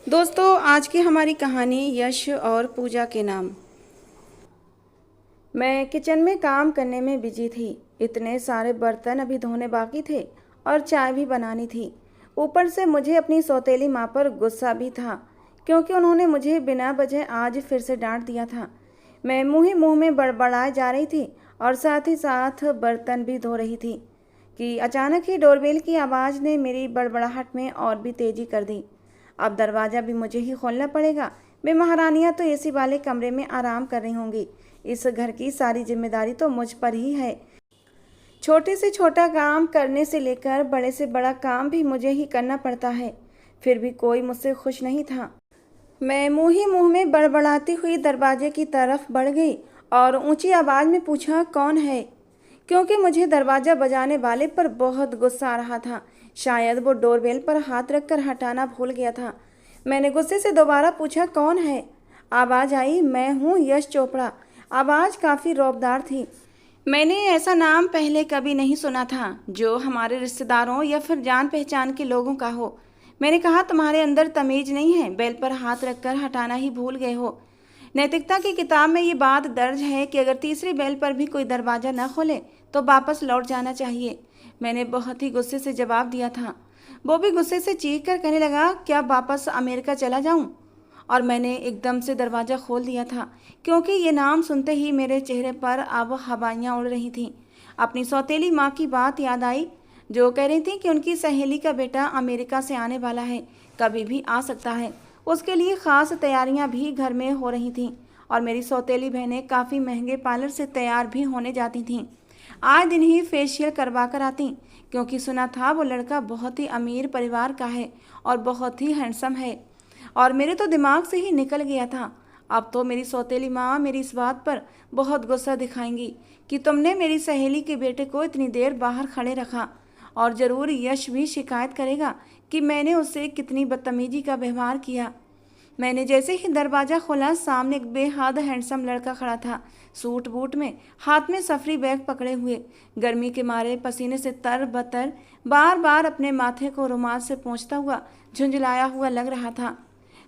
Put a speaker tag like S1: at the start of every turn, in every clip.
S1: दोस्तों, आज की हमारी कहानी यश और पूजा के नाम। मैं किचन में काम करने में बिजी थी। इतने सारे बर्तन अभी धोने बाकी थे और चाय भी बनानी थी। ऊपर से मुझे अपनी सौतेली माँ पर गुस्सा भी था, क्योंकि उन्होंने मुझे बिना वजह आज फिर से डांट दिया था। मैं मुँह ही मुँह में बड़बड़ाए जा रही थी और साथ ही साथ बर्तन भी धो रही थी कि अचानक ही डोरबेल की आवाज़ ने मेरी बड़बड़ाहट में और भी तेज़ी कर दी। अब दरवाज़ा भी मुझे ही खोलना पड़ेगा। वे महारानियाँ तो एसी वाले कमरे में आराम कर रही होंगी। इस घर की सारी जिम्मेदारी तो मुझ पर ही है। छोटे से छोटा काम करने से लेकर बड़े से बड़ा काम भी मुझे ही करना पड़ता है। फिर भी कोई मुझसे खुश नहीं था। मैं मुँह ही मुँह में बड़बड़ाती हुई दरवाजे की तरफ बढ़ गई और ऊंची आवाज़ में पूछा, कौन है? क्योंकि मुझे दरवाज़ा बजाने वाले पर बहुत गुस्सा आ रहा था। शायद वो डोरबेल पर हाथ रखकर हटाना भूल गया था। मैंने गुस्से से दोबारा पूछा, कौन है? आवाज़ आई, मैं हूँ यश चोपड़ा। आवाज़ काफ़ी रौबदार थी। मैंने ऐसा नाम पहले कभी नहीं सुना था जो हमारे रिश्तेदारों या फिर जान पहचान के लोगों का हो। मैंने कहा, तुम्हारे अंदर तमीज़ नहीं है? बेल पर हाथ रखकर हटाना ही भूल गए हो। नैतिकता की किताब में ये बात दर्ज है कि अगर तीसरी बेल पर भी कोई दरवाज़ा न खोले तो वापस लौट जाना चाहिए। मैंने बहुत ही गुस्से से जवाब दिया था। वो भी गुस्से से चीख कर कहने लगा, क्या वापस अमेरिका चला जाऊं? और मैंने एकदम से दरवाज़ा खोल दिया था, क्योंकि ये नाम सुनते ही मेरे चेहरे पर अब हवाइयाँ उड़ रही थीं। अपनी सौतेली माँ की बात याद आई, जो कह रही थी कि उनकी सहेली का बेटा अमेरिका से आने वाला है, कभी भी आ सकता है। उसके लिए ख़ास तैयारियां भी घर में हो रही थीं और मेरी सौतेली बहनें काफ़ी महंगे पार्लर से तैयार भी होने जाती थीं। आए दिन ही फेशियल करवा कर आती, क्योंकि सुना था वो लड़का बहुत ही अमीर परिवार का है और बहुत ही हैंडसम है। और मेरे तो दिमाग से ही निकल गया था। अब तो मेरी सौतेली माँ मेरी इस बात पर बहुत गुस्सा दिखाएंगी कि तुमने मेरी सहेली के बेटे को इतनी देर बाहर खड़े रखा। और ज़रूर यश भी शिकायत करेगा कि मैंने उससे कितनी बदतमीजी का व्यवहार किया। मैंने जैसे ही दरवाज़ा खोला, सामने एक बेहद हैंडसम लड़का खड़ा था, सूट बूट में, हाथ में सफरी बैग पकड़े हुए। गर्मी के मारे पसीने से तर-बतर, बार बार अपने माथे को रुमाल से पोंछता हुआ झुंझलाया हुआ लग रहा था।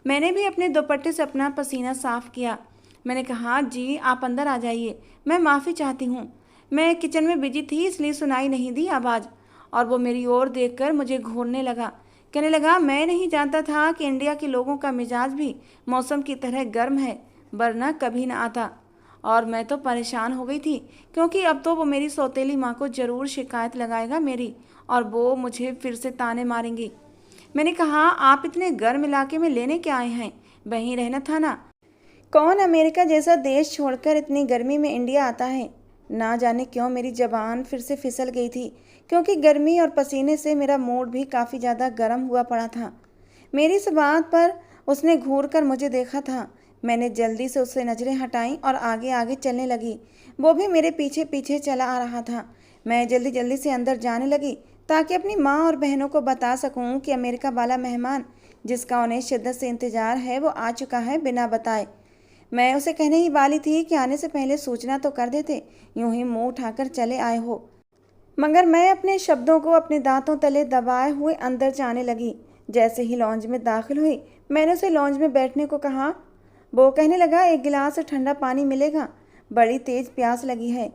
S1: मैंने भी अपने दुपट्टे से अपना पसीना साफ किया। मैंने कहा, जी आप अंदर आ जाइए, मैं माफ़ी चाहती हूँ। मैं किचन में बिजी थी इसलिए सुनाई नहीं दी आवाज़। और वो मेरी ओर देखकर मुझे घूरने लगा। कहने लगा, मैं नहीं जानता था कि इंडिया के लोगों का मिजाज भी मौसम की तरह गर्म है, वरना कभी ना आता। और मैं तो परेशान हो गई थी, क्योंकि अब तो वो मेरी सौतेली माँ को ज़रूर शिकायत लगाएगा मेरी, और वो मुझे फिर से ताने मारेंगी। मैंने कहा, आप इतने गर्म इलाके में लेने क्या आए हैं? वहीं रहना था ना। कौन अमेरिका जैसा देश छोड़कर इतनी गर्मी में इंडिया आता है? ना जाने क्यों मेरी ज़बान फिर से फिसल गई थी, क्योंकि गर्मी और पसीने से मेरा मूड भी काफ़ी ज़्यादा गर्म हुआ पड़ा था। मेरी इस बात पर उसने घूर कर मुझे देखा था। मैंने जल्दी से उससे नज़रें हटाईं और आगे आगे चलने लगी। वो भी मेरे पीछे पीछे चला आ रहा था। मैं जल्दी जल्दी से अंदर जाने लगी ताकि अपनी माँ और बहनों को बता सकूं कि अमेरिका वाला मेहमान, जिसका उन्हें शिद्दत से इंतज़ार है, वो आ चुका है बिना बताए। मैं उसे कहने ही वाली थी कि आने से पहले सूचना तो कर देते, यूं ही मुंह उठाकर चले आए हो। मगर मैं अपने शब्दों को अपने दांतों तले दबाए हुए अंदर जाने लगी। जैसे ही लॉन्ज में दाखिल हुई, मैंने उसे लॉन्ज में बैठने को कहा। वो कहने लगा, एक गिलास ठंडा पानी मिलेगा, बड़ी तेज प्यास लगी है।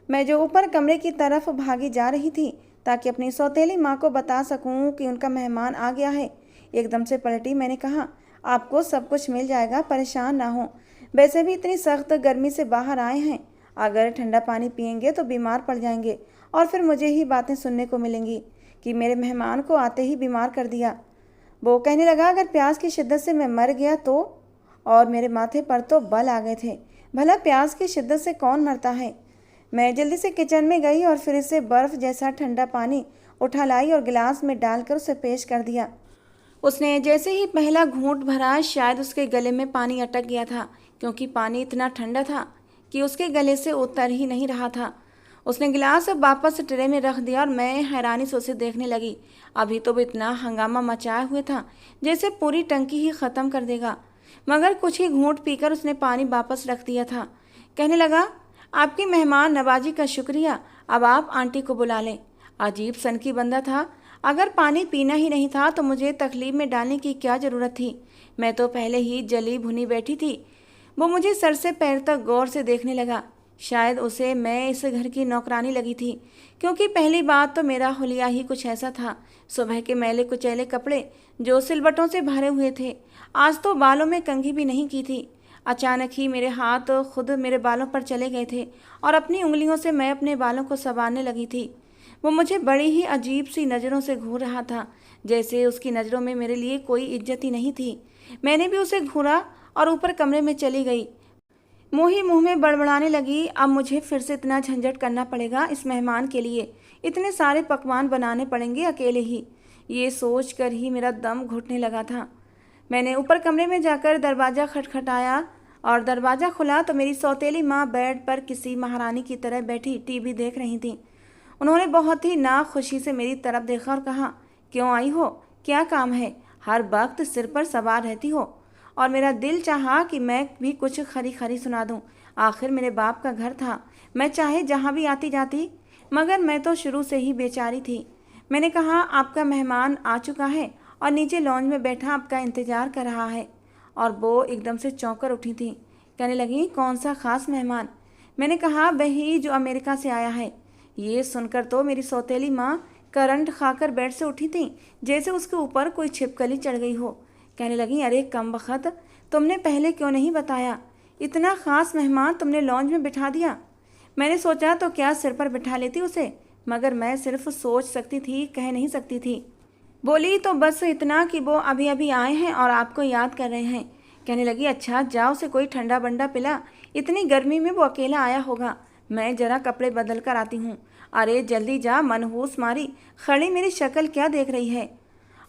S1: मैं जो ऊपर कमरे की तरफ भागी जा रही थी ताकि अपनी सौतेली माँ को बता सकूं कि उनका मेहमान आ गया है, एकदम से पलटी। मैंने कहा, आपको सब कुछ मिल जाएगा, परेशान ना हो। वैसे भी इतनी सख्त गर्मी से बाहर आए हैं, अगर ठंडा पानी पियेंगे तो बीमार पड़ जाएंगे और फिर मुझे ही बातें सुनने को मिलेंगी कि मेरे मेहमान को आते ही बीमार कर दिया। वो कहने लगा, अगर प्यास की शिद्दत से मैं मर गया तो? और मेरे माथे पर तो बल आ गए थे। भला प्यास की शिद्दत से कौन मरता है? मैं जल्दी से किचन में गई और फिर इसे बर्फ़ जैसा ठंडा पानी उठा लाई और गिलास में डालकर उसे पेश कर दिया। उसने जैसे ही पहला घूंट भरा, शायद उसके गले में पानी अटक गया था, क्योंकि पानी इतना ठंडा था कि उसके गले से उतर ही नहीं रहा था। उसने गिलास वापस ट्रे में रख दिया और मैं हैरानी से उसे देखने लगी। अभी तो वो इतना हंगामा मचाए हुए था जैसे पूरी टंकी ही ख़त्म कर देगा। मगर कुछ ही घूंट पीकर उसने पानी वापस रख दिया था। कहने लगा, आपकी मेहमान नवाजी का शुक्रिया, अब आप आंटी को बुला लें। अजीब सनकी बंदा था। अगर पानी पीना ही नहीं था तो मुझे तकलीफ में डालने की क्या ज़रूरत थी। मैं तो पहले ही जली भुनी बैठी थी। वो मुझे सर से पैर तक गौर से देखने लगा। शायद उसे मैं इस घर की नौकरानी लगी थी, क्योंकि पहली बात तो मेरा हुलिया ही कुछ ऐसा था। सुबह के मैले कुचैले कपड़े जो सिलवटों से भरे हुए थे, आज तो बालों में कंघी भी नहीं की थी। अचानक ही मेरे हाथ खुद मेरे बालों पर चले गए थे और अपनी उंगलियों से मैं अपने बालों को संवारने लगी थी। वो मुझे बड़ी ही अजीब सी नज़रों से घूर रहा था, जैसे उसकी नज़रों में मेरे लिए कोई इज्जत ही नहीं थी। मैंने भी उसे घूरा और ऊपर कमरे में चली गई। मुँह ही मुँह में बड़बड़ाने लगी, अब मुझे फिर से इतना झंझट करना पड़ेगा इस मेहमान के लिए, इतने सारे पकवान बनाने पड़ेंगे अकेले ही। ये सोच कर ही मेरा दम घुटने लगा था। मैंने ऊपर कमरे में जाकर दरवाज़ा खटखटाया और दरवाज़ा खुला तो मेरी सौतेली माँ बेड पर किसी महारानी की तरह बैठी टीवी देख रही थी। उन्होंने बहुत ही नाखुशी से मेरी तरफ देखा और कहा, क्यों आई हो, क्या काम है, हर वक्त सिर पर सवार रहती हो। और मेरा दिल चाहा कि मैं भी कुछ खरी खरी सुना दूं। आखिर मेरे बाप का घर था, मैं चाहे जहां भी आती जाती, मगर मैं तो शुरू से ही बेचारी थी। मैंने कहा, आपका मेहमान आ चुका है और नीचे लॉन्ज में बैठा आपका इंतज़ार कर रहा है। और वो एकदम से चौंक कर उठी थी। कहने लगी, कौन सा ख़ास मेहमान? मैंने कहा, वही जो अमेरिका से आया है। ये सुनकर तो मेरी सौतेली माँ करंट खाकर बेड से उठी थी, जैसे उसके ऊपर कोई छिपकली चढ़ गई हो। कहने लगी, अरे कमबख्त, तुमने पहले क्यों नहीं बताया? इतना ख़ास मेहमान तुमने लॉन्ज में बिठा दिया। मैंने सोचा तो क्या सिर पर बिठा लेती उसे, मगर मैं सिर्फ सोच सकती थी, कह नहीं सकती थी। बोली तो बस इतना कि वो अभी अभी आए हैं और आपको याद कर रहे हैं। कहने लगी, अच्छा जाओ उसे कोई ठंडा बंडा पिला, इतनी गर्मी में वो अकेला आया होगा, मैं ज़रा कपड़े बदल कर आती हूँ। अरे जल्दी जा, मनहूस मारी खड़ी मेरी शक्ल क्या देख रही है।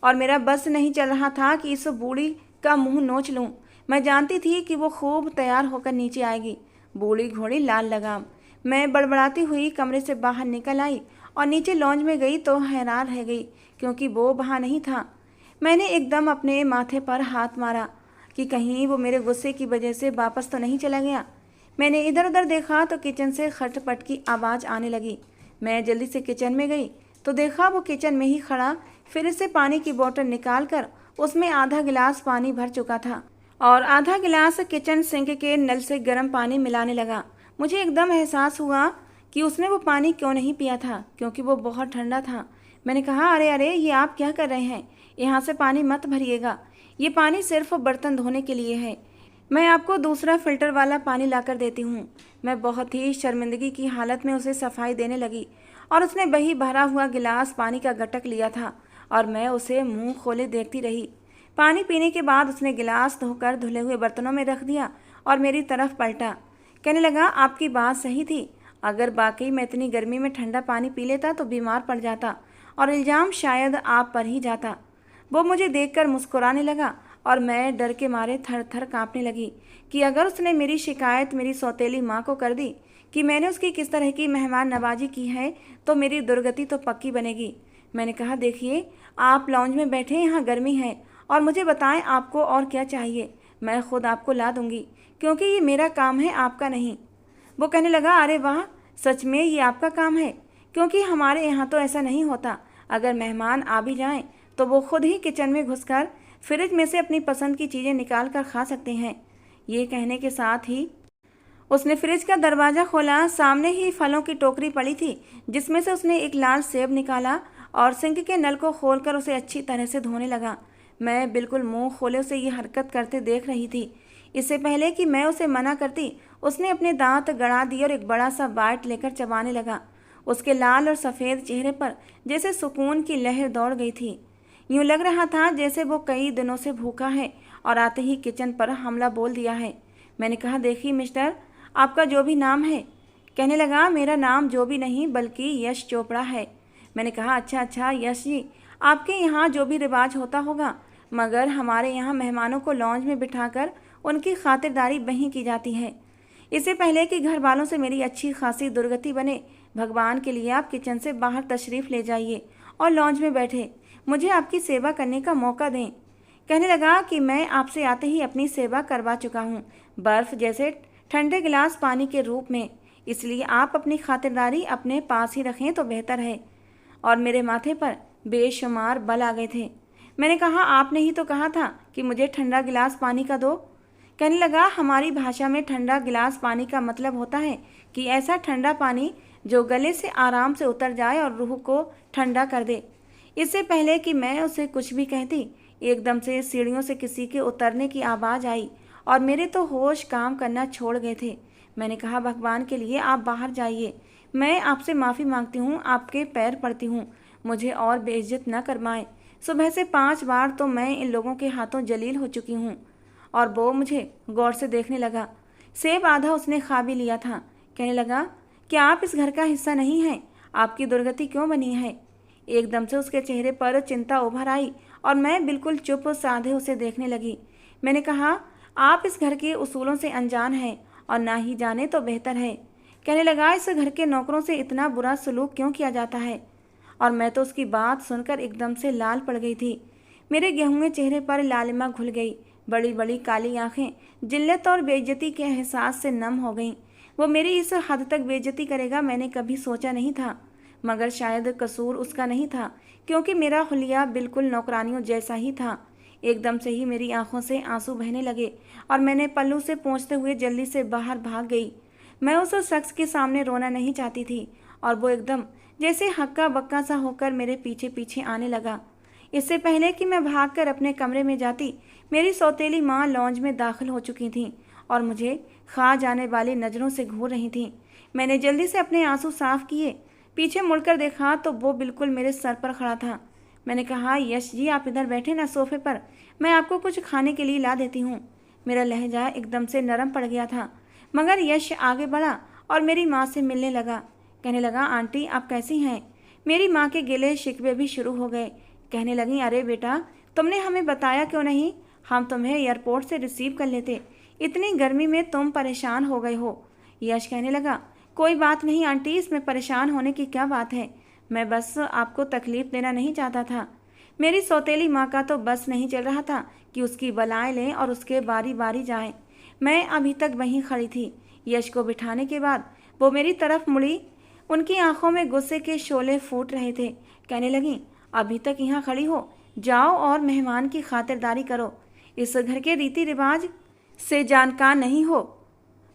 S1: और मेरा बस नहीं चल रहा था कि इस बूढ़ी का मुंह नोच लूँ। मैं जानती थी कि वो खूब तैयार होकर नीचे आएगी, बूढ़ी घोड़ी लाल लगाम। मैं बड़बड़ाती हुई कमरे से बाहर निकल आई और नीचे लॉन्ज में गई तो हैरान रह गई, क्योंकि वो वहाँ नहीं था। मैंने एकदम अपने माथे पर हाथ मारा कि कहीं वो मेरे गुस्से की वजह से वापस तो नहीं चला गया। मैंने इधर उधर देखा तो किचन से खटपट की आवाज़ आने लगी। मैं जल्दी से किचन में गई तो देखा वो किचन में ही खड़ा फ्रिज से पानी की बोतल निकाल कर उसमें आधा गिलास पानी भर चुका था और आधा गिलास किचन सिंक के नल से गर्म पानी मिलाने लगा। मुझे एकदम एहसास हुआ कि उसने वो पानी क्यों नहीं पिया था, क्योंकि वो बहुत ठंडा था। मैंने कहा, अरे अरे ये आप क्या कर रहे हैं, यहाँ से पानी मत भरिएगा, ये पानी सिर्फ बर्तन धोने के लिए है, मैं आपको दूसरा फ़िल्टर वाला पानी लाकर देती हूँ। मैं बहुत ही शर्मिंदगी की हालत में उसे सफाई देने लगी और उसने वही भरा हुआ गिलास पानी का गटक लिया था और मैं उसे मुंह खोले देखती रही। पानी पीने के बाद उसने गिलास धोकर धुले हुए बर्तनों में रख दिया और मेरी तरफ पलटा। कहने लगा, आपकी बात सही थी, अगर वाकई मैं इतनी गर्मी में ठंडा पानी पी लेता तो बीमार पड़ जाता और इल्ज़ाम शायद आप पर ही जाता। वो मुझे देखकर मुस्कुराने लगा और मैं डर के मारे थर थर काँपने लगी कि अगर उसने मेरी शिकायत मेरी सौतेली माँ को कर दी कि मैंने उसकी किस तरह की मेहमान नवाजी की है तो मेरी दुर्गति तो पक्की बनेगी। मैंने कहा, देखिए आप लॉन्ज में बैठे, यहाँ गर्मी है और मुझे बताएं आपको और क्या चाहिए, मैं खुद आपको ला दूँगी, क्योंकि ये मेरा काम है, आपका नहीं। वो कहने लगा, अरे वाह, सच में ये आपका काम है, क्योंकि हमारे यहाँ तो ऐसा नहीं होता। अगर मेहमान आ भी जाएं तो वो खुद ही किचन में घुसकर फ्रिज में से अपनी पसंद की चीज़ें निकाल कर खा सकते हैं। ये कहने के साथ ही उसने फ्रिज का दरवाज़ा खोला। सामने ही फलों की टोकरी पड़ी थी, जिसमें से उसने एक लाल सेब निकाला और सिंक के नल को खोलकर उसे अच्छी तरह से धोने लगा। मैं बिल्कुल मुंह खोले उसे ये हरकत करते देख रही थी। इससे पहले कि मैं उसे मना करती, उसने अपने दांत गड़ा दिए और एक बड़ा सा बाइट लेकर चबाने लगा। उसके लाल और सफ़ेद चेहरे पर जैसे सुकून की लहर दौड़ गई थी। यूँ लग रहा था जैसे वो कई दिनों से भूखा है और आते ही किचन पर हमला बोल दिया है। मैंने कहा, देखिए मिस्टर, आपका जो भी नाम है। कहने लगा, मेरा नाम जो भी नहीं बल्कि यश चोपड़ा है। मैंने कहा, अच्छा अच्छा यश जी, आपके यहाँ जो भी रिवाज होता होगा, मगर हमारे यहाँ मेहमानों को लॉन्ज में बिठाकर उनकी खातिरदारी वहीं की जाती है। इससे पहले कि घर वालों से मेरी अच्छी खासी दुर्गति बने, भगवान के लिए आप किचन से बाहर तशरीफ़ ले जाइए और लॉन्ज में बैठे मुझे आपकी सेवा करने का मौका दें। कहने लगा कि मैं आपसे आते ही अपनी सेवा करवा चुका हूँ, बर्फ़ जैसे ठंडे गिलास पानी के रूप में, इसलिए आप अपनी खातिरदारी अपने पास ही रखें तो बेहतर है। और मेरे माथे पर बेशुमार बल आ गए थे। मैंने कहा, आपने ही तो कहा था कि मुझे ठंडा गिलास पानी का दो। कहने लगा, हमारी भाषा में ठंडा गिलास पानी का मतलब होता है कि ऐसा ठंडा पानी जो गले से आराम से उतर जाए और रूह को ठंडा कर दे। इससे पहले कि मैं उसे कुछ भी कहती, एकदम से सीढ़ियों से किसी के उतरने की आवाज़ आई और मेरे तो होश काम करना छोड़ गए थे। मैंने कहा, भगवान के लिए आप बाहर जाइए, मैं आपसे माफ़ी मांगती हूँ, आपके पैर पड़ती हूँ, मुझे और बेइज्जत न करवाएं। सुबह से 5 बार तो मैं इन लोगों के हाथों जलील हो चुकी हूँ। और वो मुझे गौर से देखने लगा। सेब आधा उसने खा भी लिया था। कहने लगा, क्या आप इस घर का हिस्सा नहीं हैं? आपकी दुर्गति क्यों बनी है? एकदम से उसके चेहरे पर चिंता उभर आई और मैं बिल्कुल चुप साधे उसे देखने लगी। मैंने कहा, आप इस घर के उसूलों से अनजान हैं और ना ही जाने तो बेहतर है। कहने लगा, इस घर के नौकरों से इतना बुरा सलूक क्यों किया जाता है? और मैं तो उसकी बात सुनकर एकदम से लाल पड़ गई थी। मेरे गेहूँए चेहरे पर लालिमा घुल गई। बड़ी बड़ी काली आंखें जिल्लत और बेइज्जती के एहसास से नम हो गईं। वो मेरी इस हद तक बेइज्जती करेगा मैंने कभी सोचा नहीं था, मगर शायद कसूर उसका नहीं था, क्योंकि मेरा हुलिया बिल्कुल नौकरानियों जैसा ही था। एकदम से ही मेरी आंखों से आंसू बहने लगे और मैंने पल्लू से पोंछते हुए जल्दी से बाहर भाग गई। मैं उस शख्स के सामने रोना नहीं चाहती थी और वो एकदम जैसे हक्का बक्का सा होकर मेरे पीछे पीछे आने लगा। इससे पहले कि मैं भागकर अपने कमरे में जाती, मेरी सौतेली माँ लॉन्ज में दाखिल हो चुकी थीं और मुझे खा जाने वाली नज़रों से घूर रही थीं। मैंने जल्दी से अपने आंसू साफ किए, पीछे मुड़कर देखा तो वो बिल्कुल मेरे सर पर खड़ा था। मैंने कहा, यश जी, आप इधर बैठे ना सोफे पर, मैं आपको कुछ खाने के लिए ला देती हूँ। मेरा लहजा एकदम से नरम पड़ गया था, मगर यश आगे बढ़ा और मेरी माँ से मिलने लगा। कहने लगा, आंटी आप कैसी हैं? मेरी माँ के गिले शिकवे भी शुरू हो गए। कहने लगी, अरे बेटा, तुमने हमें बताया क्यों नहीं? हम तुम्हें एयरपोर्ट से रिसीव कर लेते। इतनी गर्मी में तुम परेशान हो गए हो। यश कहने लगा, कोई बात नहीं आंटी, इसमें परेशान होने की क्या बात है, मैं बस आपको तकलीफ देना नहीं चाहता था। मेरी सौतेली माँ का तो बस नहीं चल रहा था कि उसकी बलाएं लें और उसके बारी बारी जाएं। मैं अभी तक वहीं खड़ी थी। यश को बिठाने के बाद वो मेरी तरफ मुड़ी। उनकी आंखों में गुस्से के शोले फूट रहे थे। कहने लगी, अभी तक यहाँ खड़ी हो, जाओ और मेहमान की खातिरदारी करो। इस घर के रीति रिवाज से जानकार नहीं हो?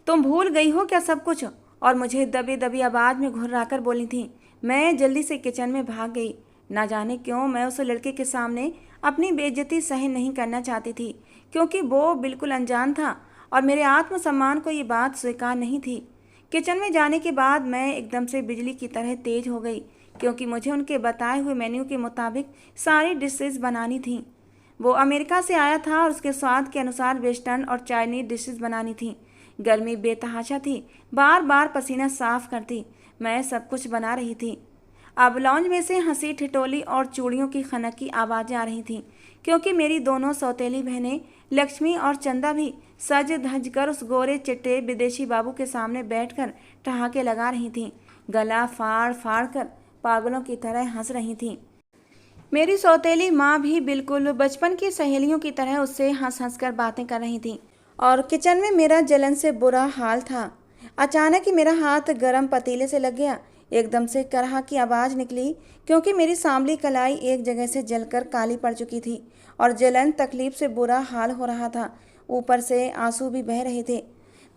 S1: तुम भूल गई हो क्या सब कुछ? और मुझे दबी दबी आवाज़ में घुर्राकर बोली थी। मैं जल्दी से किचन में भाग गई। ना जाने क्यों मैं उस लड़के के सामने अपनी बेइज्जती सहन नहीं करना चाहती थी, क्योंकि वो बिल्कुल अनजान था और मेरे आत्मसम्मान को ये बात स्वीकार नहीं थी। किचन में जाने के बाद मैं एकदम से बिजली की तरह तेज हो गई, क्योंकि मुझे उनके बताए हुए मेन्यू के मुताबिक सारी डिशेस बनानी थीं। वो अमेरिका से आया था और उसके स्वाद के अनुसार वेस्टर्न और चाइनीज डिशेस बनानी थीं। गर्मी बेतहाशा थी, बार बार पसीना साफ करती। मैं सब कुछ बना रही थी। अब लॉन्ज में से हंसी ठिठोली और चूड़ियों की खनक की आवाज़ें आ रही थीं, क्योंकि मेरी दोनों सौतेली बहनें लक्ष्मी और चंदा भी सज धज कर उस गोरे चिट्टे विदेशी बाबू के सामने बैठकर ठहाके लगा रही थीं। गला फाड़ फाड़ कर पागलों की तरह हंस रही थीं। मेरी सौतेली माँ भी बिल्कुल बचपन की सहेलियों की तरह उससे हंस हंस कर बातें कर रही थीं और किचन में मेरा जलन से बुरा हाल था। अचानक ही मेरा हाथ गर्म पतीले से लग गया। एकदम से कराह की आवाज़ निकली, क्योंकि मेरी सांवली कलाई एक जगह से जलकर काली पड़ चुकी थी और जलन तकलीफ से बुरा हाल हो रहा था। ऊपर से आंसू भी बह रहे थे।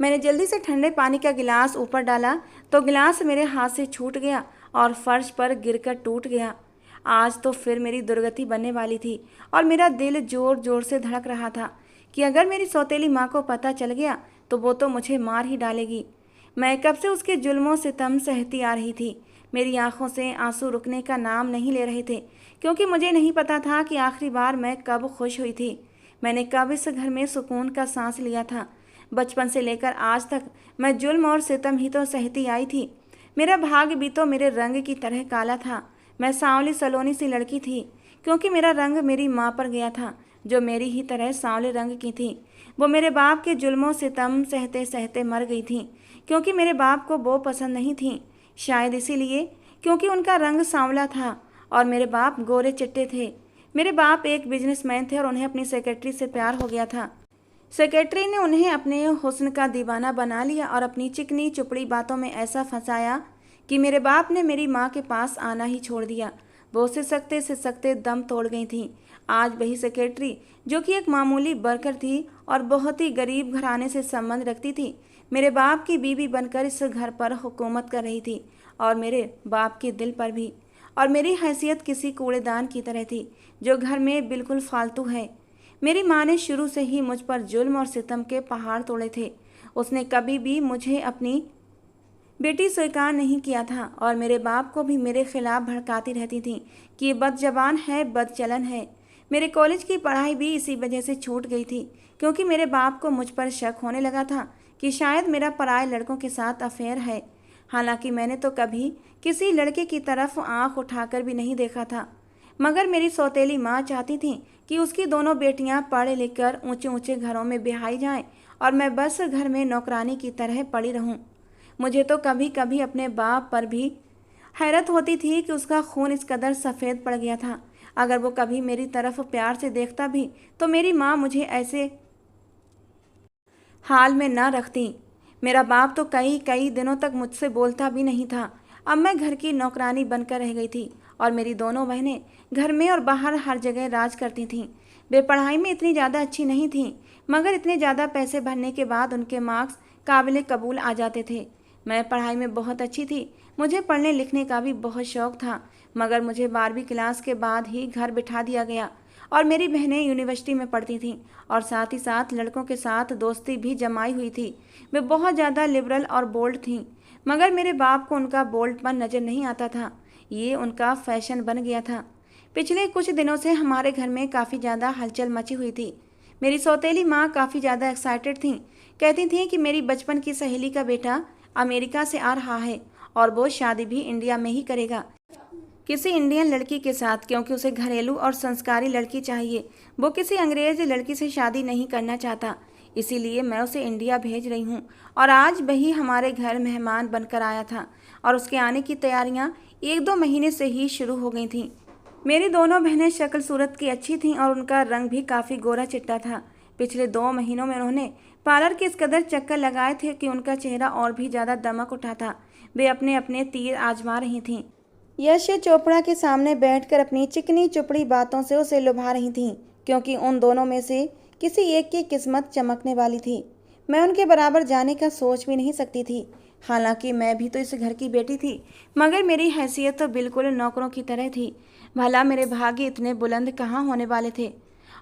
S1: मैंने जल्दी से ठंडे पानी का गिलास ऊपर डाला तो गिलास मेरे हाथ से छूट गया और फर्श पर गिरकर टूट गया। आज तो फिर मेरी दुर्गति बनने वाली थी और मेरा दिल जोर जोर से धड़क रहा था कि अगर मेरी सौतेली माँ को पता चल गया तो वो तो मुझे मार ही डालेगी। मैं कब से उसके जुल्मों सितम सहती आ रही थी। मेरी आंखों से आंसू रुकने का नाम नहीं ले रहे थे, क्योंकि मुझे नहीं पता था कि आखिरी बार मैं कब खुश हुई थी। मैंने कब इस घर में सुकून का सांस लिया था। बचपन से लेकर आज तक मैं जुल्म और सितम ही तो सहती आई थी। मेरा भाग्य भी तो मेरे रंग की तरह काला था। मैं सांवली सलोनी सी लड़की थी, क्योंकि मेरा रंग मेरी माँ पर गया था, जो मेरी ही तरह सांवले रंग की थी। वो मेरे बाप के जुल्मों सितम सहते सहते मर गई थी, क्योंकि मेरे बाप को वो पसंद नहीं थी। शायद इसीलिए, क्योंकि उनका रंग सांवला था और मेरे बाप गोरे चिट्टे थे। मेरे बाप एक बिजनेसमैन थे और उन्हें अपनी सेक्रेटरी से प्यार हो गया था। सेक्रेटरी ने उन्हें अपने हुस्न का दीवाना बना लिया और अपनी चिकनी चुपड़ी बातों में ऐसा फंसाया कि मेरे बाप ने मेरी माँ के पास आना ही छोड़ दिया। वो सिसकते दम तोड़ गई थीं। आज वही सेक्रेटरी, जो कि एक मामूली वर्कर थी और बहुत ही गरीब घराने से संबंध रखती थी, मेरे बाप की बीवी बनकर इस घर पर हुकूमत कर रही थी और मेरे बाप के दिल पर भी। और मेरी हैसियत किसी कूड़ेदान की तरह थी जो घर में बिल्कुल फालतू है। मेरी माँ ने शुरू से ही मुझ पर जुल्म और सितम के पहाड़ तोड़े थे। उसने कभी भी मुझे अपनी बेटी स्वीकार नहीं किया था और मेरे बाप को भी मेरे खिलाफ भड़काती रहती थी कि ये बदजबान है, बदचलन है। मेरे कॉलेज की पढ़ाई भी इसी वजह से छूट गई थी, क्योंकि मेरे बाप को मुझ पर शक होने लगा था कि शायद मेरा पराये लड़कों के साथ अफेयर है। हालांकि मैंने तो कभी किसी लड़के की तरफ आंख उठाकर भी नहीं देखा था, मगर मेरी सौतेली माँ चाहती थी कि उसकी दोनों बेटियां पढ़ लिख कर ऊंचे ऊंचे घरों में ब्याही जाएं और मैं बस घर में नौकरानी की तरह पड़ी रहूं। मुझे तो कभी कभी अपने बाप पर भी हैरत होती थी कि उसका खून इस कदर सफ़ेद पड़ गया था। अगर वो कभी मेरी तरफ प्यार से देखता भी तो मेरी माँ मुझे ऐसे हाल में न रखती। मेरा बाप तो कई कई दिनों तक मुझसे बोलता भी नहीं था। अब मैं घर की नौकरानी बनकर रह गई थी और मेरी दोनों बहनें घर में और बाहर हर जगह राज करती थीं। वे पढ़ाई में इतनी ज़्यादा अच्छी नहीं थीं, मगर इतने ज़्यादा पैसे भरने के बाद उनके मार्क्स काबिल कबूल आ जाते थे। मैं पढ़ाई में बहुत अच्छी थी, मुझे पढ़ने लिखने का भी बहुत शौक था, मगर मुझे 12वीं क्लास के बाद ही घर बिठा दिया गया और मेरी बहनें यूनिवर्सिटी में पढ़ती थीं और साथ ही साथ लड़कों के साथ दोस्ती भी जमाई हुई थी। वे बहुत ज़्यादा लिबरल और बोल्ड थीं, मगर मेरे बाप को उनका बोल्डपन नज़र नहीं आता था। ये उनका फैशन बन गया था। पिछले कुछ दिनों से हमारे घर में काफ़ी ज़्यादा हलचल मची हुई थी। मेरी सौतेली माँ काफ़ी ज़्यादा एक्साइटेड थीं। कहती थीं कि मेरी बचपन की सहेली का बेटा अमेरिका से आ रहा है और वो शादी भी इंडिया में ही करेगा, किसी इंडियन लड़की के साथ, क्योंकि उसे घरेलू और संस्कारी लड़की चाहिए। वो किसी अंग्रेज लड़की से शादी नहीं करना चाहता, इसीलिए मैं उसे इंडिया भेज रही हूँ। और आज वही हमारे घर मेहमान बनकर आया था और उसके आने की तैयारियाँ 1-2 महीने से ही शुरू हो गई थीं। मेरी दोनों बहनें शक्ल सूरत की अच्छी थीं और उनका रंग भी काफ़ी गोरा चिट्टा था। पिछले 2 महीनों में उन्होंने पार्लर के इस कदर चक्कर लगाए थे कि उनका चेहरा और भी ज़्यादा दमक उठा था। वे अपने अपने तीर आजमा रही थीं। यश चोपड़ा के सामने बैठकर अपनी चिकनी चुपड़ी बातों से उसे लुभा रही थीं, क्योंकि उन दोनों में से किसी एक की किस्मत चमकने वाली थी। मैं उनके बराबर जाने का सोच भी नहीं सकती थी। हालांकि मैं भी तो इस घर की बेटी थी, मगर मेरी हैसियत तो बिल्कुल नौकरों की तरह थी। भला मेरे भाग्य इतने बुलंद कहाँ होने वाले थे।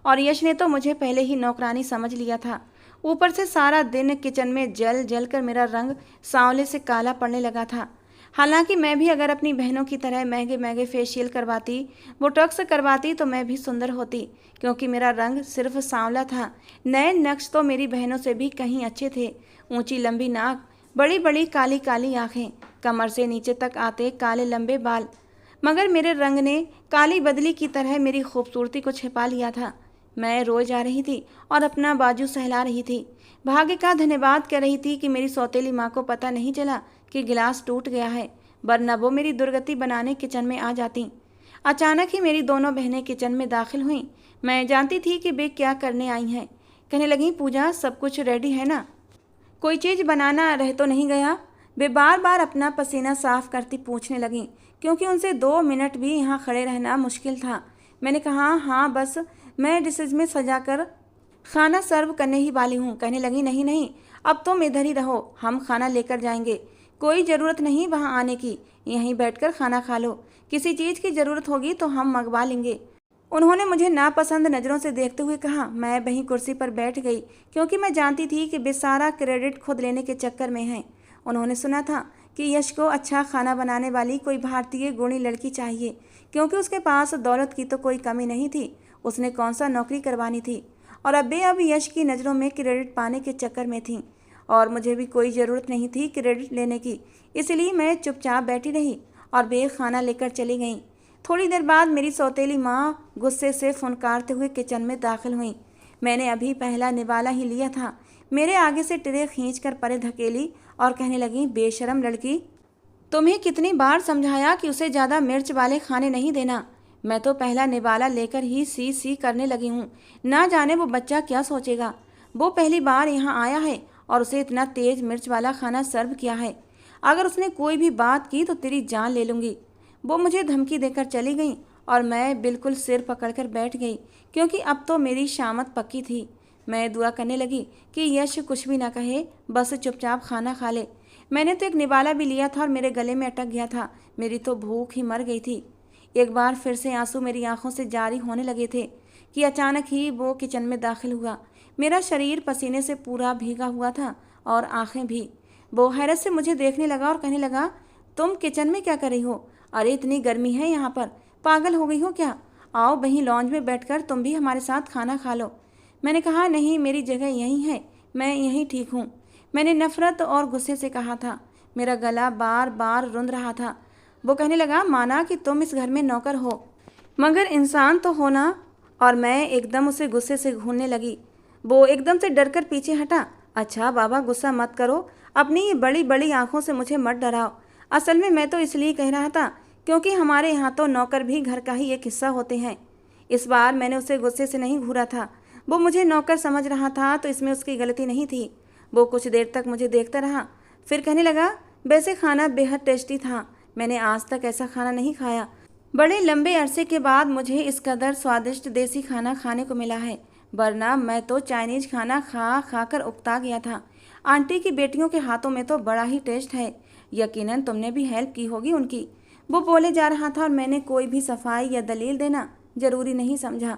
S1: और यश ने तो मुझे पहले ही नौकरानी समझ लिया था। ऊपर से सारा दिन किचन में जल जल कर मेरा रंग सांवले से काला पड़ने लगा था। हालांकि मैं भी अगर अपनी बहनों की तरह महंगे महंगे फेशियल करवाती, बोटॉक्स करवाती, तो मैं भी सुंदर होती, क्योंकि मेरा रंग सिर्फ सांवला था। नए नक्श तो मेरी बहनों से भी कहीं अच्छे थे। ऊंची लंबी नाक, बड़ी बड़ी काली काली आंखें, कमर से नीचे तक आते काले लंबे बाल। मगर मेरे रंग ने काली बदली की तरह मेरी खूबसूरती को छिपा लिया था। मैं रोज जा रही थी और अपना बाजू सहला रही थी। भाग्य का धन्यवाद कर रही थी कि मेरी सौतेली माँ को पता नहीं चला कि गिलास टूट गया है, वरना वो मेरी दुर्गति बनाने किचन में आ जाती। अचानक ही मेरी दोनों बहनें किचन में दाखिल हुईं। मैं जानती थी कि वे क्या करने आई हैं। कहने लगी, पूजा सब कुछ रेडी है ना, कोई चीज़ बनाना रह तो नहीं गया। वे बार बार अपना पसीना साफ करती पूछने लगीं, क्योंकि उनसे 2 मिनट भी यहाँ खड़े रहना मुश्किल था। मैंने कहा, हाँ बस मैं डिशेज में सजाकर खाना सर्व करने ही वाली हूँ। कहने लगी, नहीं नहीं, अब तुम इधर ही रहो, हम खाना लेकर जाएंगे। कोई ज़रूरत नहीं वहाँ आने की, यहीं बैठकर खाना खा लो। किसी चीज़ की ज़रूरत होगी तो हम मंगवा लेंगे। उन्होंने मुझे नापसंद नज़रों से देखते हुए कहा। मैं वहीं कुर्सी पर बैठ गई, क्योंकि मैं जानती थी कि वे सारा क्रेडिट खुद लेने के चक्कर में हैं। उन्होंने सुना था कि यश को अच्छा खाना बनाने वाली कोई भारतीय गुणी लड़की चाहिए, क्योंकि उसके पास दौलत की तो कोई कमी नहीं थी। उसने कौन सा नौकरी करवानी थी, और अब यश की नज़रों में क्रेडिट पाने के चक्कर में थी, और मुझे भी कोई ज़रूरत नहीं थी क्रेडिट लेने की। इसलिए मैं चुपचाप बैठी रही और वे खाना लेकर चली गईं। थोड़ी देर बाद मेरी सौतेली माँ गुस्से से फुनकारते हुए किचन में दाखिल हुई। मैंने अभी पहला निवाला ही लिया था। मेरे आगे से ट्रे खींचकर परे धकेली और कहने लगी, बेशरम लड़की, तुम्हें कितनी बार समझाया कि उसे ज़्यादा मिर्च वाले खाने नहीं देना। मैं तो पहला निवाला लेकर ही सी सी करने लगी हूँ। ना जाने वो बच्चा क्या सोचेगा। वो पहली बार यहाँ आया है और उसे इतना तेज मिर्च वाला खाना सर्व किया है। अगर उसने कोई भी बात की तो तेरी जान ले लूँगी। वो मुझे धमकी देकर चली गई और मैं बिल्कुल सिर पकड़कर बैठ गई, क्योंकि अब तो मेरी शामत पक्की थी। मैं दुआ करने लगी कि यश कुछ भी ना कहे, बस चुपचाप खाना खा ले। मैंने तो एक निवाला भी लिया था और मेरे गले में अटक गया था। मेरी तो भूख ही मर गई थी। एक बार फिर से आंसू मेरी आंखों से जारी होने लगे थे कि अचानक ही वो किचन में दाखिल हुआ। मेरा शरीर पसीने से पूरा भीगा हुआ था और आंखें भी। वो हैरत से मुझे देखने लगा और कहने लगा, तुम किचन में क्या कर रही हो? अरे इतनी गर्मी है यहाँ पर, पागल हो गई हो क्या? आओ वहीं लॉन्ज में बैठकर तुम भी हमारे साथ खाना खा लो। मैंने कहा, नहीं, मेरी जगह यहीं है, मैं यहीं ठीक हूँ। मैंने नफरत और गुस्से से कहा था। मेरा गला बार बार रुंध रहा था। वो कहने लगा, माना कि तुम इस घर में नौकर हो, मगर इंसान तो हो ना। और मैं एकदम उसे गुस्से से घूरने लगी। वो एकदम से डरकर पीछे हटा। अच्छा बाबा, गुस्सा मत करो, अपनी ये बड़ी बड़ी आंखों से मुझे मत डराओ। असल में मैं तो इसलिए कह रहा था क्योंकि हमारे यहाँ तो नौकर भी घर का ही एक हिस्सा होते हैं। इस बार मैंने उसे गुस्से से नहीं घूरा था। वो मुझे नौकर समझ रहा था तो इसमें उसकी गलती नहीं थी। वो कुछ देर तक मुझे देखता रहा, फिर कहने लगा, वैसे खाना बेहद टेस्टी था, मैंने आज तक ऐसा खाना नहीं खाया। बड़े लंबे अरसे के बाद मुझे इस कदर स्वादिष्ट देसी खाना खाने को मिला है, वरना मैं तो चाइनीज खाना खा खा कर उकता गया था। आंटी की बेटियों के हाथों में तो बड़ा ही टेस्ट है, यकीनन तुमने भी हेल्प की होगी उनकी। वो बोले जा रहा था और मैंने कोई भी सफाई या दलील देना जरूरी नहीं समझा।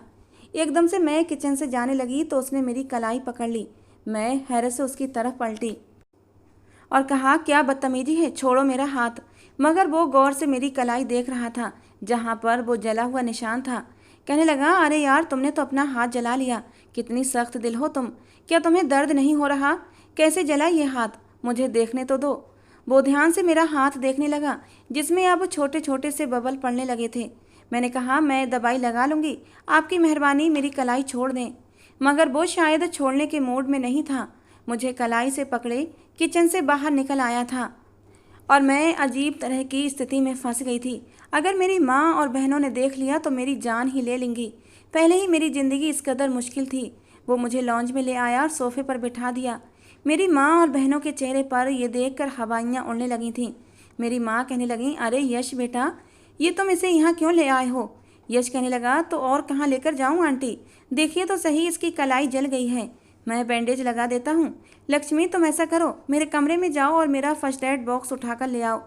S1: एकदम से मैं किचन से जाने लगी तो उसने मेरी कलाई पकड़ ली। मैं हैरत से उसकी तरफ पलटी और कहा, क्या बदतमीजी है, छोड़ो मेरा हाथ। मगर वो गौर से मेरी कलाई देख रहा था, जहाँ पर वो जला हुआ निशान था। कहने लगा, अरे यार, तुमने तो अपना हाथ जला लिया, कितनी सख्त दिल हो तुम। क्या तुम्हें दर्द नहीं हो रहा? कैसे जला ये हाथ, मुझे देखने तो दो। वो ध्यान से मेरा हाथ देखने लगा, जिसमें अब छोटे छोटे से बबल पड़ने लगे थे। मैंने कहा, मैं दवाई लगा लूँगी, आपकी मेहरबानी मेरी कलाई छोड़ दें। मगर वो शायद छोड़ने के मूड में नहीं था। मुझे कलाई से पकड़े किचन से बाहर निकल आया था और मैं अजीब तरह की स्थिति में फंस गई थी। अगर मेरी माँ और बहनों ने देख लिया तो मेरी जान ही ले लेंगी। पहले ही मेरी ज़िंदगी इस कदर मुश्किल थी। वो मुझे लॉन्ज में ले आया और सोफे पर बिठा दिया। मेरी माँ और बहनों के चेहरे पर ये देखकर हवाइयाँ उड़ने लगी थीं। मेरी माँ कहने लगी, अरे यश बेटा, ये तुम इसे यहाँ क्यों ले आए हो? यश कहने लगा, तो और कहाँ लेकर जाऊँ आंटी, देखिए तो सही, इसकी कलाई जल गई है, मैं बैंडेज लगा देता हूँ। लक्ष्मी, तुम ऐसा करो, मेरे कमरे में जाओ और मेरा फर्स्ट एड बॉक्स उठाकर ले आओ।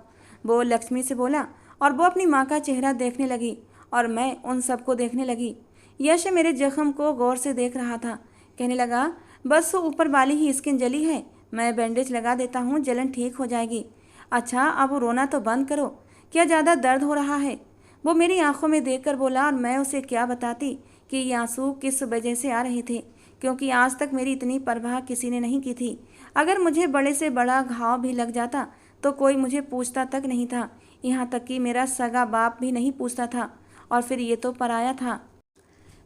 S1: वो लक्ष्मी से बोला और वो अपनी माँ का चेहरा देखने लगी और मैं उन सबको देखने लगी। यश मेरे जख्म को गौर से देख रहा था। कहने लगा, बस ऊपर वाली ही स्किन जली है, मैं बैंडेज लगा देता हूँ, जलन ठीक हो जाएगी। अच्छा, अब रोना तो बंद करो, क्या ज़्यादा दर्द हो रहा है? वो मेरी आंखों में देखकर बोला और मैं उसे क्या बताती कि ये आंसू किस वजह से आ रहे थे, क्योंकि आज तक मेरी इतनी परवाह किसी ने नहीं की थी। अगर मुझे बड़े से बड़ा घाव भी लग जाता तो कोई मुझे पूछता तक नहीं था, यहाँ तक कि मेरा सगा बाप भी नहीं पूछता था, और फिर ये तो पराया था।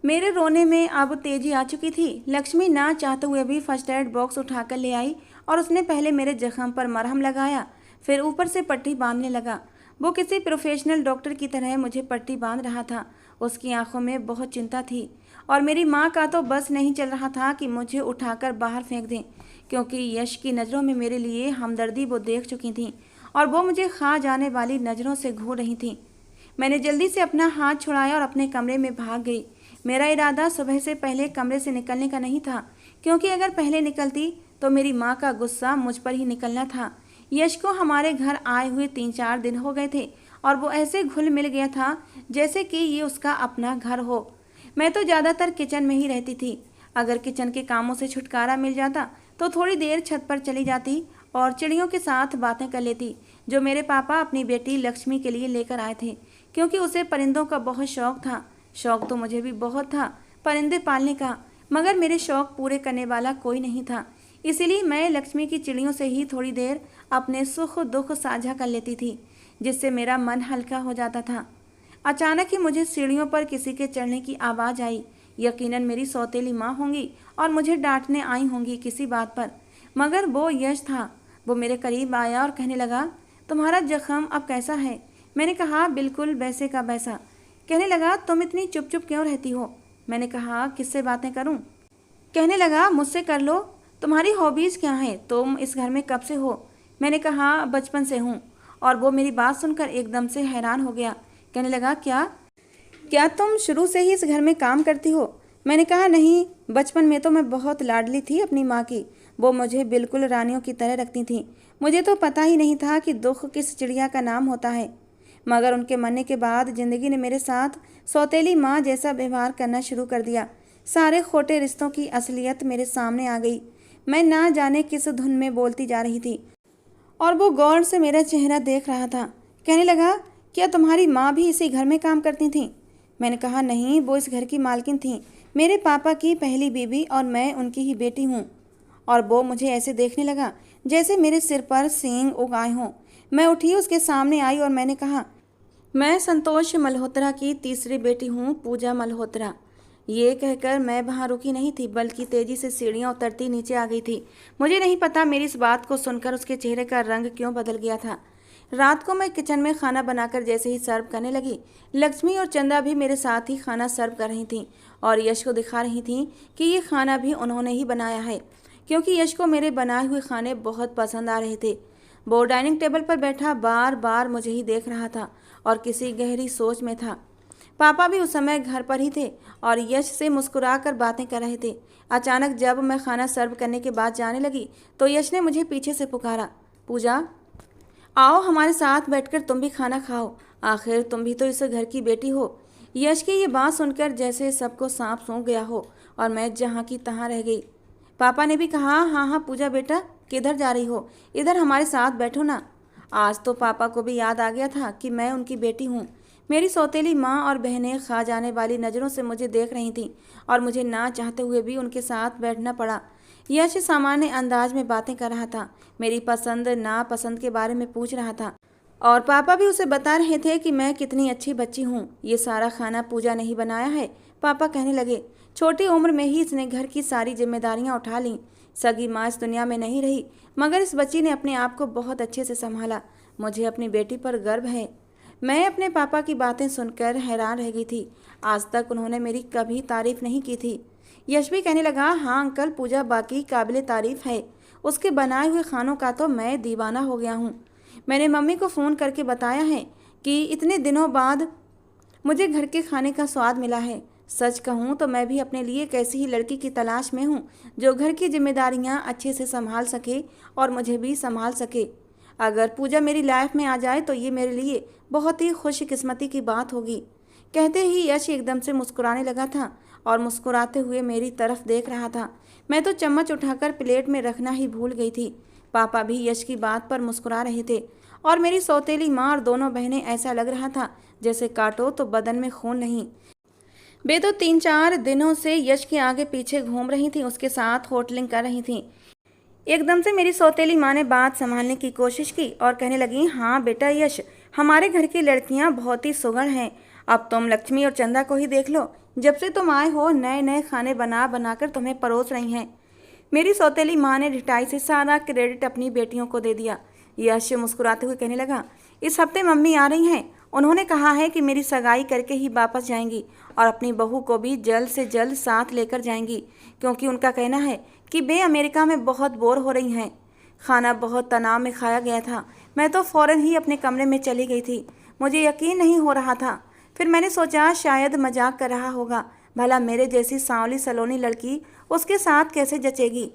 S1: मेरे रोने में अब तेजी आ चुकी थी। लक्ष्मी ना चाहते हुए भी फर्स्ट एड बॉक्स उठाकर ले आई और उसने पहले मेरे जख्म पर मरहम लगाया, फिर ऊपर से पट्टी बांधने लगा। वो किसी प्रोफेशनल डॉक्टर की तरह मुझे पट्टी बांध रहा था। उसकी आंखों में बहुत चिंता थी और मेरी माँ का तो बस नहीं चल रहा था कि मुझे उठाकर बाहर फेंक दें, क्योंकि यश की नज़रों में मेरे लिए हमदर्दी वो देख चुकी थीं और वो मुझे खा जाने वाली नज़रों से घूर रही थीं। मैंने जल्दी से अपना हाथ छुड़ाया और अपने कमरे में भाग गई। मेरा इरादा सुबह से पहले कमरे से निकलने का नहीं था, क्योंकि अगर पहले निकलती तो मेरी माँ का गुस्सा मुझ पर ही निकलना था। यश को हमारे घर आए हुए 3-4 दिन हो गए थे और वो ऐसे घुल मिल गया था जैसे कि ये उसका अपना घर हो। मैं तो ज़्यादातर किचन में ही रहती थी। अगर किचन के कामों से छुटकारा मिल जाता तो थोड़ी देर छत पर चली जाती और चिड़ियों के साथ बातें कर लेती, जो मेरे पापा अपनी बेटी लक्ष्मी के लिए लेकर आए थे, क्योंकि उसे परिंदों का बहुत शौक था। शौक तो मुझे भी बहुत था परिंदे पालने का, मगर मेरे शौक पूरे करने वाला कोई नहीं था। इसीलिए मैं लक्ष्मी की चिड़ियों से ही थोड़ी देर अपने सुख दुख साझा कर लेती थी, जिससे मेरा मन हल्का हो जाता था। अचानक ही मुझे सीढ़ियों पर किसी के चढ़ने की आवाज़ आई। यकीनन मेरी सौतेली माँ होंगी और मुझे डांटने आई होंगी किसी बात पर, मगर वो यश था। वो मेरे करीब आया और कहने लगा, तुम्हारा जख्म अब कैसा है? मैंने कहा, बिल्कुल वैसे का वैसा। कहने लगा, तुम इतनी चुप चुप क्यों रहती हो? मैंने कहा, किससे बातें करूं? कहने लगा, मुझसे कर लो। तुम्हारी हॉबीज़ क्या हैं? तुम इस घर में कब से हो? मैंने कहा, बचपन से हूँ। और वो मेरी बात सुनकर एकदम से हैरान हो गया। कहने लगा, क्या क्या तुम शुरू से ही इस घर में काम करती हो? मैंने कहा, नहीं, बचपन में तो मैं बहुत लाडली थी अपनी माँ की। वो मुझे बिल्कुल रानियों की तरह रखती थी। मुझे तो पता ही नहीं था कि दुख किस चिड़िया का नाम होता है। मगर उनके मरने के बाद जिंदगी ने मेरे साथ सौतेली माँ जैसा व्यवहार करना शुरू कर दिया। सारे खोटे रिश्तों की असलियत मेरे सामने आ गई। मैं ना जाने किस धुन में बोलती जा रही थी और वो गौर से मेरा चेहरा देख रहा था। कहने लगा, क्या तुम्हारी माँ भी इसी घर में काम करती थी? मैंने कहा, नहीं, वो इस घर की मालकिन थी, मेरे पापा की पहली बीवी और मैं उनकी ही बेटी हूँ। और वो मुझे ऐसे देखने लगा जैसे मेरे सिर पर सींग उग आए हों। मैं उठी, उसके सामने आई और मैंने कहा, मैं संतोष मल्होत्रा की तीसरी बेटी हूँ, पूजा मल्होत्रा। ये कहकर मैं वहाँ रुकी नहीं थी, बल्कि तेजी से सीढ़ियाँ उतरती नीचे आ गई थी। मुझे नहीं पता मेरी इस बात को सुनकर उसके चेहरे का रंग क्यों बदल गया था। रात को मैं किचन में खाना बनाकर जैसे ही सर्व करने लगी, लक्ष्मी और चंदा भी मेरे साथ ही खाना सर्व कर रही थीं और यश को दिखा रही थीं कि ये खाना भी उन्होंने ही बनाया है, क्योंकि यश को मेरे बनाए हुए खाने बहुत पसंद आ रहे थे। वो डाइनिंग टेबल पर बैठा बार बार मुझे ही देख रहा था और किसी गहरी सोच में था। पापा भी उस समय घर पर ही थे और यश से मुस्कुराकर बातें कर रहे थे। अचानक जब मैं खाना सर्व करने के बाद जाने लगी तो यश ने मुझे पीछे से पुकारा, पूजा, आओ हमारे साथ बैठकर तुम भी खाना खाओ, आखिर तुम भी तो इस घर की बेटी हो। यश की ये बात सुनकर जैसे सबको सांप सूंघ गया हो और मैं जहाँ की तहाँ रह गई। पापा ने भी कहा, हाँ हाँ पूजा बेटा, किधर जा रही हो, इधर हमारे साथ बैठो ना। आज तो पापा को भी याद आ गया था कि मैं उनकी बेटी हूँ। मेरी सौतेली माँ और बहनें खा जाने वाली नज़रों से मुझे देख रही थीं और मुझे ना चाहते हुए भी उनके साथ बैठना पड़ा। यश सामान्य अंदाज में बातें कर रहा था, मेरी पसंद नापसंद के बारे में पूछ रहा था और पापा भी उसे बता रहे थे कि मैं कितनी अच्छी बच्ची हूँ। ये सारा खाना पूजा ने ही बनाया है। पापा कहने लगे, छोटी उम्र में ही इसने घर की सारी जिम्मेदारियाँ उठा लीं। सगी माँ इस दुनिया में नहीं रही, मगर इस बच्ची ने अपने आप को बहुत अच्छे से संभाला। मुझे अपनी बेटी पर गर्व है। मैं अपने पापा की बातें सुनकर हैरान रह गई थी। आज तक उन्होंने मेरी कभी तारीफ नहीं की थी। यश भी कहने लगा, हाँ अंकल, पूजा बाकी काबिले तारीफ है। उसके बनाए हुए खानों का तो मैं दीवाना हो गया हूँ। मैंने मम्मी को फ़ोन करके बताया है कि इतने दिनों बाद मुझे घर के खाने का स्वाद मिला है। सच कहूँ तो मैं भी अपने लिए एक ऐसी ही लड़की की तलाश में हूँ जो घर की जिम्मेदारियाँ अच्छे से संभाल सके और मुझे भी संभाल सके। अगर पूजा मेरी लाइफ में आ जाए तो ये मेरे लिए बहुत ही खुशकिस्मती की बात होगी। कहते ही यश एकदम से मुस्कुराने लगा था और मुस्कुराते हुए मेरी तरफ देख रहा था। मैं तो चम्मच उठाकर प्लेट में रखना ही भूल गई थी। पापा भी यश की बात पर मुस्कुरा रहे थे और मेरी सौतेली माँ और दोनों बहनें ऐसा लग रहा था जैसे काटो तो बदन में खून नहीं। वे तो 3-4 दिनों से यश के आगे पीछे घूम रही थी, उसके साथ होटलिंग कर रही थी। एकदम से मेरी सौतेली माँ ने बात संभालने की कोशिश की और कहने लगी, हाँ बेटा यश, हमारे घर की लड़कियाँ बहुत ही सुगढ़ हैं। अब तुम लक्ष्मी और चंदा को ही देख लो, जब से तुम आए हो नए नए खाने बना बनाकर तुम्हें परोस रही हैं। मेरी सौतेली माँ ने ढिठाई से सारा क्रेडिट अपनी बेटियों को दे दिया। यश मुस्कुराते हुए कहने लगा, इस हफ्ते मम्मी आ रही हैं। उन्होंने कहा है कि मेरी सगाई करके ही वापस जाएंगी और अपनी बहू को भी जल्द से जल्द साथ लेकर जाएंगी, क्योंकि उनका कहना है कि वे अमेरिका में बहुत बोर हो रही हैं। खाना बहुत तनाव में खाया गया था। मैं तो फ़ौरन ही अपने कमरे में चली गई थी। मुझे यकीन नहीं हो रहा था। फिर मैंने सोचा शायद मजाक कर रहा होगा। भला मेरे जैसी सांवली सलोनी लड़की उसके साथ कैसे जचेगी।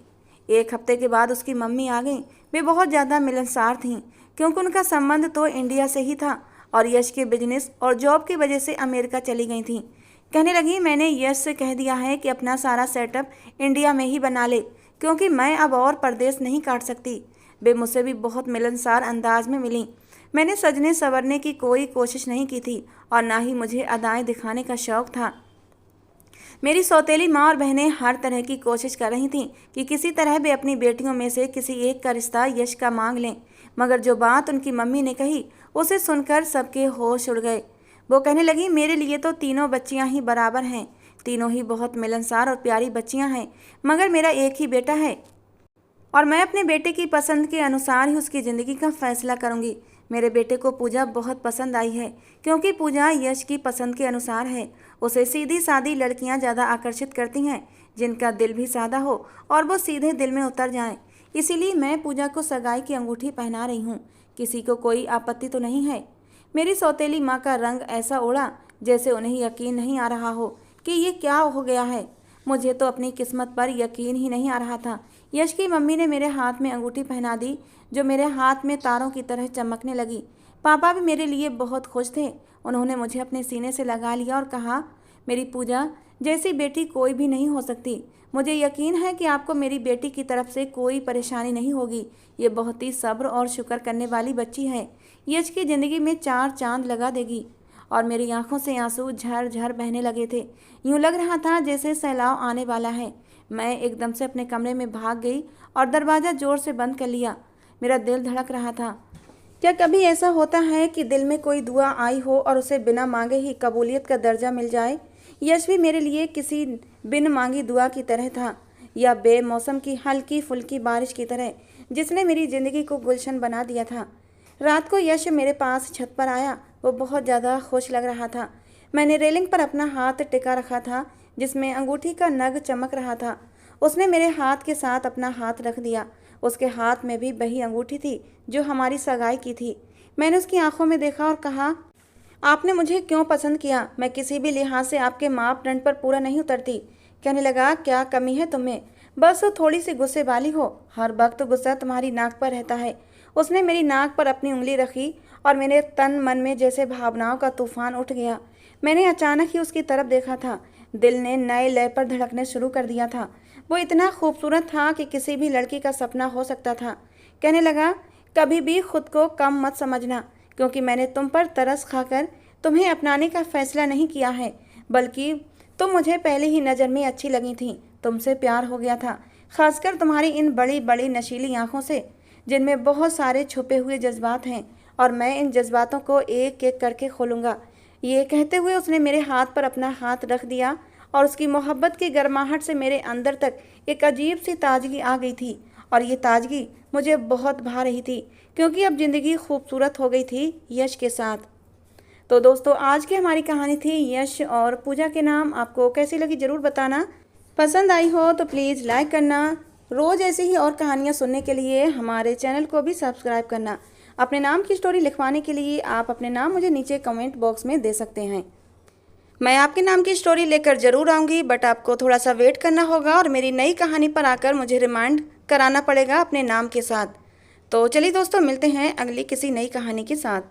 S1: 1 हफ्ते के बाद उसकी मम्मी आ गई। वे बहुत ज़्यादा मिलनसार थीं, क्योंकि उनका संबंध तो इंडिया से ही था और यश के बिजनेस और जॉब की वजह से अमेरिका चली गई थीं। कहने लगी, मैंने यश से कह दिया है कि अपना सारा सेटअप इंडिया में ही बना ले, क्योंकि मैं अब और परदेश नहीं काट सकती। वे मुझसे भी बहुत मिलनसार अंदाज में मिली। मैंने सजने संवरने की कोई कोशिश नहीं की थी और ना ही मुझे अदाएं दिखाने का शौक़ था। मेरी सौतेली माँ और बहनें हर तरह की कोशिश कर रही थीं कि किसी तरह वे अपनी बेटियों में से किसी एक का रिश्ता यश का मांग लें, मगर जो बात उनकी मम्मी ने कही उसे सुनकर सबके होश उड़ गए। वो कहने लगी, मेरे लिए तो तीनों बच्चियां ही बराबर हैं, तीनों ही बहुत मिलनसार और प्यारी बच्चियां हैं, मगर मेरा एक ही बेटा है और मैं अपने बेटे की पसंद के अनुसार ही उसकी ज़िंदगी का फैसला करूंगी। मेरे बेटे को पूजा बहुत पसंद आई है, क्योंकि पूजा यश की पसंद के अनुसार है। उसे सीधी सादी लड़कियां ज़्यादा आकर्षित करती हैं, जिनका दिल भी सादा हो और वो सीधे दिल में उतर जाएं। इसीलिए मैं पूजा को सगाई की अंगूठी पहना रही हूँ। किसी को कोई आपत्ति तो नहीं है? मेरी सौतेली माँ का रंग ऐसा उड़ा जैसे उन्हें यकीन नहीं आ रहा हो कि ये क्या हो गया है। मुझे तो अपनी किस्मत पर यकीन ही नहीं आ रहा था। यश की मम्मी ने मेरे हाथ में अंगूठी पहना दी जो मेरे हाथ में तारों की तरह चमकने लगी। पापा भी मेरे लिए बहुत खुश थे। उन्होंने मुझे अपने सीने से लगा लिया और कहा, मेरी पूजा जैसी बेटी कोई भी नहीं हो सकती। मुझे यकीन है कि आपको मेरी बेटी की तरफ से कोई परेशानी नहीं होगी। ये बहुत ही सब्र और शुक्र करने वाली बच्ची है। यश की ज़िंदगी में 4 चांद लगा देगी। और मेरी आंखों से आंसू झर झर बहने लगे थे। यूं लग रहा था जैसे सैलाब आने वाला है। मैं एकदम से अपने कमरे में भाग गई और दरवाज़ा जोर से बंद कर लिया। मेरा दिल धड़क रहा था। क्या कभी ऐसा होता है कि दिल में कोई दुआ आई हो और उसे बिना मांगे ही कबूलियत का दर्जा मिल जाए? यश भी मेरे लिए किसी बिन मांगी दुआ की तरह था, या बेमौसम की हल्की फुल्की बारिश की तरह जिसने मेरी ज़िंदगी को गुलशन बना दिया था। रात को यश मेरे पास छत पर आया। वो बहुत ज़्यादा खुश लग रहा था। मैंने रेलिंग पर अपना हाथ टिका रखा था जिसमें अंगूठी का नग चमक रहा था। उसने मेरे हाथ के साथ अपना हाथ रख दिया। उसके हाथ में भी वही अंगूठी थी जो हमारी सगाई की थी। मैंने उसकी आंखों में देखा और कहा, आपने मुझे क्यों पसंद किया? मैं किसी भी लिहाज से आपके मापदंड पर पूरा नहीं उतरती। कहने लगा, क्या कमी है तुम्हें? बस थोड़ी सी गुस्से वाली हो। हर वक्त गुस्सा तुम्हारी नाक पर रहता है। उसने मेरी नाक पर अपनी उंगली रखी और मेरे तन मन में जैसे भावनाओं का तूफान उठ गया। मैंने अचानक ही उसकी तरफ देखा था। दिल ने नए लय पर धड़कने शुरू कर दिया था। वो इतना खूबसूरत था कि किसी भी लड़की का सपना हो सकता था। कहने लगा, कभी भी खुद को कम मत समझना, क्योंकि मैंने तुम पर तरस खाकर तुम्हें अपनाने का फैसला नहीं किया है, बल्कि तुम मुझे पहले ही नज़र में अच्छी लगी थी। तुमसे प्यार हो गया था, खासकर तुम्हारी इन बड़ी बड़ी नशीली आंखों से, जिनमें बहुत सारे छुपे हुए जज्बात हैं, और मैं इन जज्बातों को एक एक करके खोलूँगा। ये कहते हुए उसने मेरे हाथ पर अपना हाथ रख दिया और उसकी मोहब्बत की गर्माहट से मेरे अंदर तक एक अजीब सी ताजगी आ गई थी। और ये ताजगी मुझे बहुत भा रही थी, क्योंकि अब ज़िंदगी खूबसूरत हो गई थी यश के साथ। तो दोस्तों, आज की हमारी कहानी थी यश और पूजा के नाम। आपको कैसी लगी ज़रूर बताना। पसंद आई हो तो प्लीज़ लाइक करना। रोज़ ऐसी ही और कहानियाँ सुनने के लिए हमारे चैनल को भी सब्सक्राइब करना। अपने नाम की स्टोरी लिखवाने के लिए आप अपने नाम मुझे नीचे कमेंट बॉक्स में दे सकते हैं। मैं आपके नाम की स्टोरी लेकर ज़रूर आऊँगी, बट आपको थोड़ा सा वेट करना होगा और मेरी नई कहानी पर आकर मुझे रिमाइंड कराना पड़ेगा अपने नाम के साथ। तो चलिए दोस्तों, मिलते हैं अगली किसी नई कहानी के साथ।